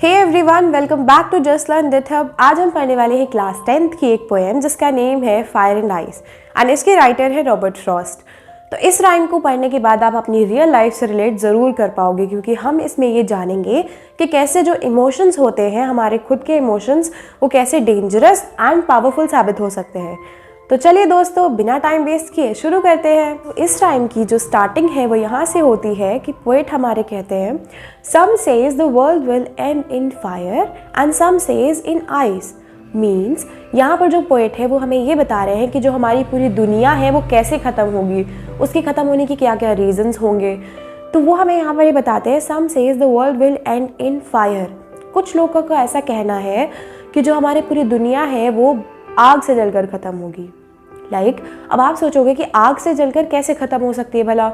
Hey everyone, welcome back to just learn with hub. आज हम पढ़ने वाले हैं क्लास 10th की एक पोएम जिसका नेम है फायर एंड आइस एंड इसके राइटर है रॉबर्ट फ्रॉस्ट। तो इस राइम को पढ़ने के बाद आप अपनी रियल लाइफ से रिलेट ज़रूर कर पाओगे, क्योंकि हम इसमें ये जानेंगे कि कैसे जो इमोशंस होते हैं, हमारे खुद के इमोशंस, वो कैसे डेंजरस एंड पावरफुल साबित हो सकते हैं। तो चलिए दोस्तों, बिना टाइम वेस्ट किए शुरू करते हैं। तो इस राइम की जो स्टार्टिंग है वो यहाँ से होती है कि पोएट हमारे कहते हैं, some says the world will end in fire and some says in ice. Means यहाँ पर जो पोएट है वो हमें ये बता रहे हैं कि जो हमारी पूरी दुनिया है वो कैसे ख़त्म होगी, उसके ख़त्म होने की क्या क्या रीजंस होंगे। तो वो हमें यहाँ पर ये बताते हैं, some says the world will end in fire. कुछ लोगों का ऐसा कहना है कि जो हमारी पूरी दुनिया है वो आग से जलकर ख़त्म होगी। अब आप सोचोगे कि आग से जलकर कैसे ख़त्म हो सकती है भला,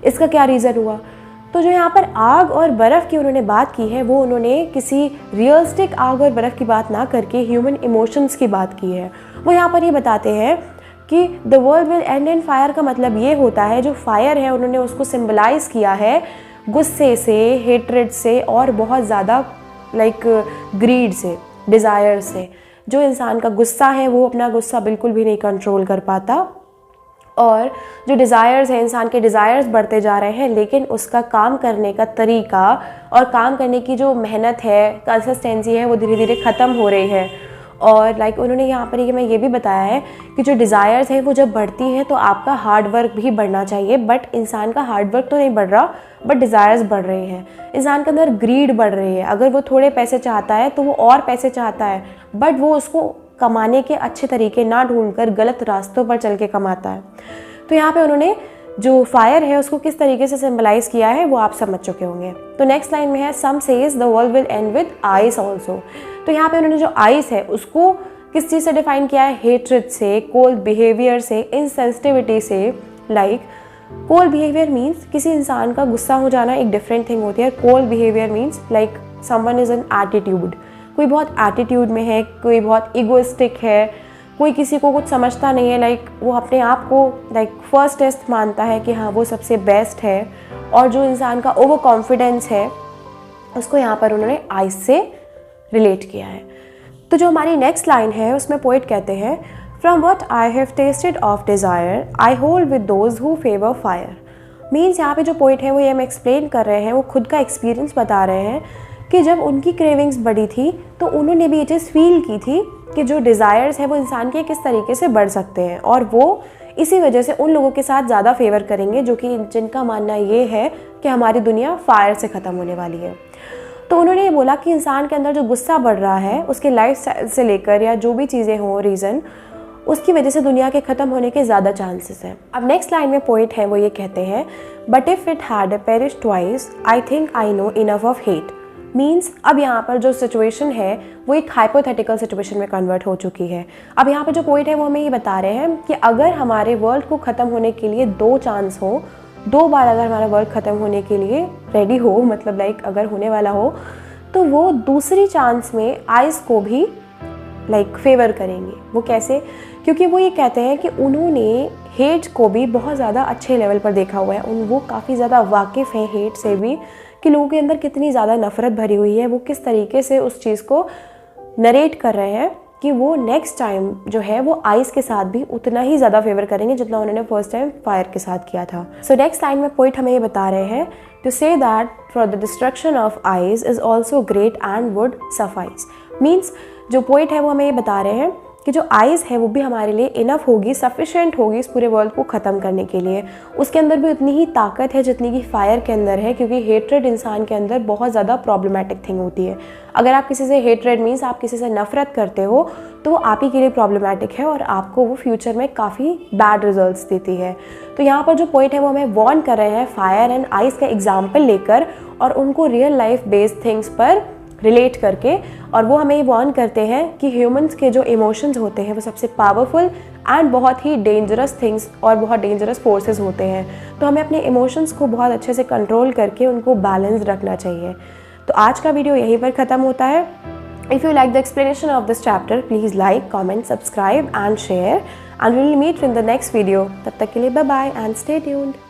इसका क्या रीज़न हुआ। तो जो यहाँ पर आग और बर्फ़ की उन्होंने बात की है, वो उन्होंने किसी रियलिस्टिक आग और बर्फ़ की बात ना करके ह्यूमन इमोशंस की बात की है। वो यहाँ पर ये बताते हैं कि the world will end in fire का मतलब ये होता है, जो फायर है उन्होंने उसको सिम्बलाइज़ किया है गुस्से से, हेट्रेड से और बहुत ज़्यादा ग्रीड से, डिज़ायर से। जो इंसान का गुस्सा है वो अपना गुस्सा बिल्कुल भी नहीं कंट्रोल कर पाता, और जो डिज़ायर्स हैं, इंसान के डिज़ायर्स बढ़ते जा रहे हैं, लेकिन उसका काम करने का तरीका और काम करने की जो मेहनत है, कंसिस्टेंसी है, वो धीरे धीरे ख़त्म हो रही है। और उन्होंने यहाँ पर ये भी बताया है कि जो डिज़ायर्स हैं वो जब बढ़ती हैं तो आपका हार्ड वर्क भी बढ़ना चाहिए, बट इंसान का हार्ड वर्क तो नहीं बढ़ रहा, बट डिज़ायर्स बढ़ रहे हैं। इंसान के अंदर ग्रीड बढ़ रही है। अगर वो थोड़े पैसे चाहता है तो वो और पैसे चाहता है, बट वो उसको कमाने के अच्छे तरीके ना ढूंढकर गलत रास्तों पर चल के कमाता है। तो यहाँ पे उन्होंने जो फायर है उसको किस तरीके से सिंबलाइज किया है वो आप समझ चुके होंगे। तो नेक्स्ट लाइन में है, some says the world will end with ice also. तो यहाँ पे उन्होंने जो आइस है उसको किस चीज़ से डिफाइन किया है, हेट्रेड से, कोल्ड बिहेवियर से, इनसेंसिटिविटी से। कोल्ड बिहेवियर मीन्स किसी इंसान का गुस्सा हो जाना एक डिफरेंट थिंग होती है। Cold behaviour means someone is an attitude, कोई बहुत एटीट्यूड में है, कोई बहुत इगोइस्टिक है, कोई किसी को कुछ समझता नहीं है, वो अपने आप को फर्स्ट टेस्ट मानता है कि हाँ वो सबसे बेस्ट है। और जो इंसान का ओवर कॉन्फिडेंस है उसको यहाँ पर उन्होंने आइस से रिलेट किया है। तो जो हमारी नेक्स्ट लाइन है उसमें पोएट कहते हैं, from what I have tested of desire I hold with those who favour fire. Means यहाँ पे जो पोएट है वो ये हमें एक्सप्लेन कर रहे हैं, वो खुद का एक्सपीरियंस बता रहे हैं कि जब उनकी क्रेविंग्स बढ़ी थी तो उन्होंने भी ये चीज़ फील की थी कि जो डिज़ायर्स हैं वो इंसान के किस तरीके से बढ़ सकते हैं, और वो इसी वजह से उन लोगों के साथ ज़्यादा फेवर करेंगे जिनका मानना ये है कि हमारी दुनिया फायर से ख़त्म होने वाली है। तो उन्होंने ये बोला कि इंसान के अंदर जो गुस्सा बढ़ रहा है उसके लाइफस्टाइल से लेकर या जो भी चीज़ें हों रीज़न, उसकी वजह से दुनिया के ख़त्म होने के ज़्यादा चांसेस हैं। अब नेक्स्ट लाइन में पोएट है वो ये कहते हैं, but if it had perish twice I think I know enough of hate. Means अब यहाँ पर जो सिचुएशन है वो एक हाइपोथेटिकल सिचुएशन में कन्वर्ट हो चुकी है। अब यहाँ पर जो पोएट है वो हमें ये बता रहे हैं कि अगर हमारे वर्ल्ड को ख़त्म होने के लिए 2 चांस हो, 2 बार अगर हमारा वर्ल्ड ख़त्म होने के लिए रेडी हो, अगर होने वाला हो, तो वो दूसरी चांस में आइस को भी फेवर करेंगे। वो कैसे? क्योंकि वो ये कहते हैं कि उन्होंने हेट को भी बहुत ज़्यादा अच्छे लेवल पर देखा हुआ है। वो काफ़ी ज़्यादा वाकिफ़ हैं हेट से भी, कि लोगों के अंदर कितनी ज़्यादा नफ़रत भरी हुई है, वो किस तरीके से उस चीज़ को नरेट कर रहे हैं कि वो नेक्स्ट टाइम जो है वो आइस के साथ भी उतना ही ज़्यादा फेवर करेंगे जितना उन्होंने फर्स्ट टाइम फायर के साथ किया था। सो नेक्स्ट लाइन में पोएट हमें ये बता रहे हैं, to say that for the destruction of ice is also great and would suffice. Means जो पोएट है वो हमें ये बता रहे हैं कि जो आइस है वो भी हमारे लिए इनफ होगी, सफिशेंट होगी इस पूरे वर्ल्ड को ख़त्म करने के लिए। उसके अंदर भी उतनी ही ताकत है जितनी कि फायर के अंदर है, क्योंकि हेट्रेड इंसान के अंदर बहुत ज़्यादा प्रॉब्लमेटिक थिंग होती है। अगर आप किसी से हेट्रेड मीन्स आप किसी से नफरत करते हो तो वो आप ही के लिए प्रॉब्लमेटिक है और आपको वो फ्यूचर में काफ़ी बैड रिजल्ट्स देती है। तो यहाँ पर जो पोएट है वो हमें वार्न कर रहे हैं फायर एंड आइस का एग्जाम्पल लेकर और उनको रियल लाइफ बेस्ड थिंग्स पर रिलेट करके, और वो हमें ये वार्न करते हैं कि ह्यूमंस के जो इमोशंस होते हैं वो सबसे पावरफुल एंड बहुत ही डेंजरस थिंग्स और बहुत डेंजरस फोर्सेस होते हैं। तो हमें अपने इमोशंस को बहुत अच्छे से कंट्रोल करके उनको बैलेंस रखना चाहिए। तो आज का वीडियो यहीं पर ख़त्म होता है। If you like the explanation of this chapter, please like, comment, subscribe and share, and we will meet in the next video. तब तक के लिए bye bye and stay tuned.